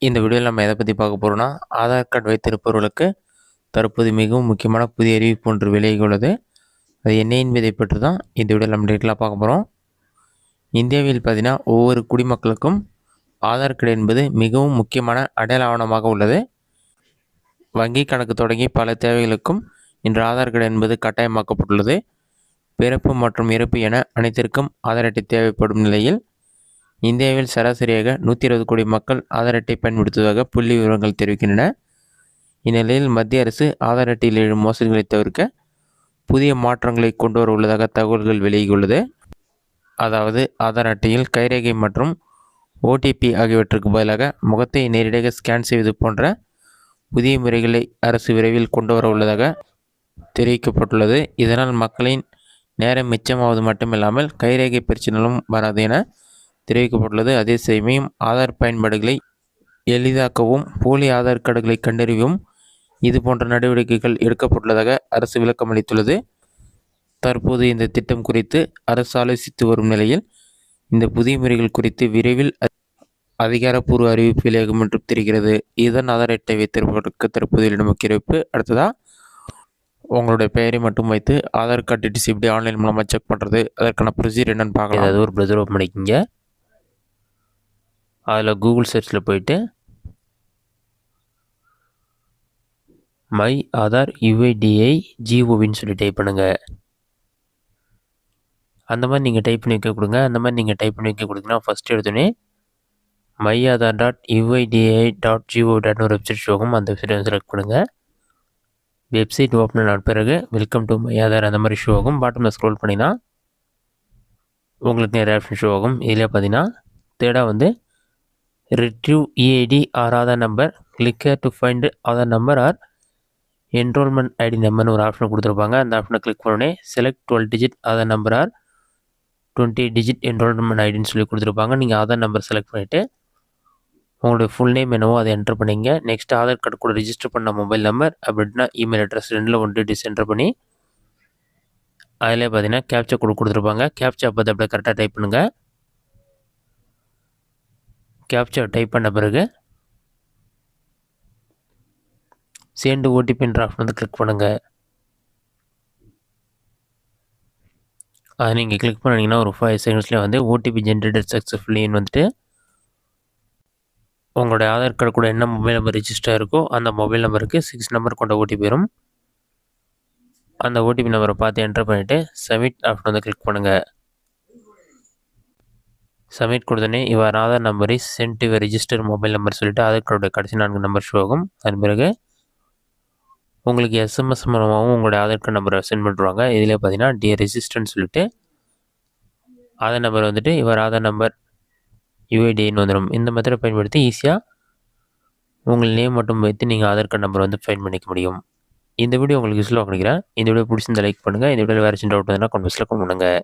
இந்த வீடியோவில் நம்ம எதை பற்றி பார்க்க போகிறோம்னா, ஆதார் கார்டு வைத்திருப்பவர்களுக்கு தற்போது மிகவும் முக்கியமான புதிய அறிவிப்பு ஒன்று விலகி உள்ளது. அது என்ன என்பதை பற்றி தான் இந்த வீடியோவில் நம்ம டீட்டெயிலாக பார்க்க போகிறோம். இந்தியாவில் பார்த்தீங்கன்னா ஒவ்வொரு குடிமக்களுக்கும் ஆதார் கார்டு என்பது மிகவும் முக்கியமான அடையாள ஆவணமாக உள்ளது. வங்கி கணக்கு தொடங்கி பல தேவைகளுக்கும் இன்று ஆதார் கார்டு என்பது கட்டாயமாக்கப்பட்டுள்ளது. பிறப்பு மற்றும் இறப்பு என அனைத்திற்கும் ஆதார் அட்டை தேவைப்படும் நிலையில் இந்தியாவில் சராசரியாக 120 கோடி மக்கள் ஆதார் அட்டை பயன்படுத்துவதாக புள்ளி விவரங்கள் தெரிவிக்கின்றன. இந்நிலையில் மத்திய அரசு ஆதார் அட்டையில் எழும் மோசடிகளை தவிர்க்க புதிய மாற்றங்களை கொண்டு வர உள்ளதாக தகவல்கள் வெளியாகியுள்ளது. அதாவது ஆதார் அட்டையில் கைரேகை மற்றும் ஓடிபி ஆகியவற்றுக்கு பதிலாக முகத்தை நேரடியாக ஸ்கேன் செய்வது போன்ற புதிய முறைகளை அரசு விரைவில் கொண்டு வர உள்ளதாக தெரிவிக்கப்பட்டுள்ளது. இதனால் மக்களின் நேரம் மிச்சமாவது மட்டுமில்லாமல் கைரேகை பிரச்சனைகளும் வராது என தெரிவிக்கப்பட்டுள்ளது. அதே சமயம் ஆதார் பயன்பாடுகளை எளிதாக்கவும் போலி ஆதார் கார்டுகளை கண்டறியவும் இது போன்ற நடவடிக்கைகள் எடுக்கப்பட்டுள்ளதாக அரசு விளக்கம் அளித்துள்ளது. தற்போது இந்த திட்டம் குறித்து அரசு ஆலோசித்து வரும் நிலையில் இந்த புதிய முறைகள் குறித்து விரைவில் அதிகாரப்பூர்வ அறிவிப்பு வெளியாகும் என்றும் தெரிகிறது. இதன் ஆதார் அட்டை வைத்திருப்பதற்கு தற்போது முக்கிய அறிவிப்பு. அடுத்ததாக உங்களுடைய பெயரை மட்டும் வைத்து ஆதார் கார்டு டீட்டெயில்ஸ் எப்படி ஆன்லைன் மூலமாக செக் பண்ணுறது, அதற்கான ப்ரொசீஜர் என்னென்னு பார்க்கலாம். ஏதாவது ஒரு ப்ரௌசர் ஓப்பன் பண்ணிக்கிங்க. அதில் கூகுள் சர்ச்சில் போயிட்டு மை ஆதார் யுஐடிஐ ஜிஓவின்னு சொல்லி டைப் பண்ணுங்கள். அந்த மாதிரி நீங்கள் டைப் பண்ணி வைக்க கொடுங்க. அந்த மாதிரி நீங்கள் டைப் பண்ணி வைக்க கொடுத்தீங்கன்னா ஃபஸ்ட்டு எடுத்தோடனே மை ஆதார் .uidi.gov.in ஒரு வெப்சைட் ஷோகும். அந்த வெப்சைட்டை செலக்ட் பண்ணுங்கள். வெப்சைட் ஓப்பன் ஆன பிறகு வெல்கம் டு மை ஆதார் அந்த மாதிரி ஷோ ஆகும். பாட்டமில் ஸ்க்ரோல் பண்ணிங்கன்னா உங்களுக்கு நிறைய ஆப்ஷன் ஷோ ஆகும். இதில் பார்த்தீங்கன்னா தேர்டாக வந்து retrieve EID or Aadhaar number, click here to find Aadhaar number or enrollment ID நம்பர்னு ஒரு ஆப்ஷன் கொடுத்துருப்பாங்க. அந்த ஆப்ஷனை கிளிக் பண்ணோடனே select 12 digit Aadhaar number or 20 digit enrollment ஐடின்னு சொல்லி கொடுத்துருப்பாங்க. நீங்கள் ஆதார் நம்பர் செலக்ட் பண்ணிவிட்டு உங்களுடைய ஃபுல் நேம் என்னவோ அதை என்டர் பண்ணிங்க. நெக்ஸ்ட் ஆதார் கார்டு கூட ரிஜிஸ்டர் பண்ண மொபைல் நம்பர் அப்படின்னா இமெயில் அட்ரஸ் ரெண்டில் ஒன் டீட்டெயில்ஸ் என்டர் பண்ணி அதில் பார்த்தீங்கன்னா கேப்சா கொடுத்துருப்பாங்க. கேப்சா பார்த்து அப்படியே கரெக்டாக டைப் பண்ணுங்கள். கேப்சா டைப் பண்ண பிறகு சேண்டு ஓடிபின்ற ஆப்ஷன் வந்து கிளிக் பண்ணுங்கள். அதை நீங்கள் கிளிக் பண்ணிங்கன்னா ஒரு 5 செகண்ட்ஸ்லேயே வந்து ஓடிபி ஜென்ரேட்டட் சக்ஸஸ்ஃபுல்லின்னு வந்துட்டு உங்களுடைய ஆதார் கார்டு கூட என்ன மொபைல் நம்பர் ரிஜிஸ்டர் இருக்கோ அந்த மொபைல் நம்பருக்கு 6 நம்பர் கொண்ட ஓடிபி வரும். அந்த ஓடிபி நம்பரை பார்த்து என்டர் பண்ணிவிட்டு சப்மிட் ஆப்ஷன் வந்து கிளிக் பண்ணுங்கள். சப்மிட் கொடுத்தோன்னே இவர் ஆதார் நம்பரை send your register mobile number சொல்லிவிட்டு ஆதார் கார்டோட கடைசி 4 நம்பர் ஷோ ஆகும். அதன் பிறகு உங்களுக்கு எஸ்எம்எஸ் மூலமாகவும் உங்களுடைய ஆதார் கார்டு நம்பரை சென்ட் பண்ணுறாங்க. இதில் பார்த்தீங்கன்னா டியர் ரெஜிஸ்டர்னு சொல்லிட்டு ஆதார் நம்பர் வந்துட்டு இவர் ஆதார் நம்பர் யுஐடின்னு வந்துடும். இந்த மெத்தடை பயன்படுத்தி ஈஸியாக உங்கள் நேம் மட்டும் வைத்து நீங்கள் ஆதார் கார்டு நம்பர் வந்து ஃபைண்ட் பண்ணிக்க முடியும். இந்த வீடியோ உங்களுக்கு யூஸ்ஃபுல்லாக நினைக்கிறேன். இந்த வீடியோ பிடிச்சிருந்தா லைக் பண்ணுங்கள். இந்த வீடியோவில் வேறு சின்ன டவுட் வந்ததுன்னா கமெண்ட்ஸில் கமெண்ட் பண்ணுங்கள்.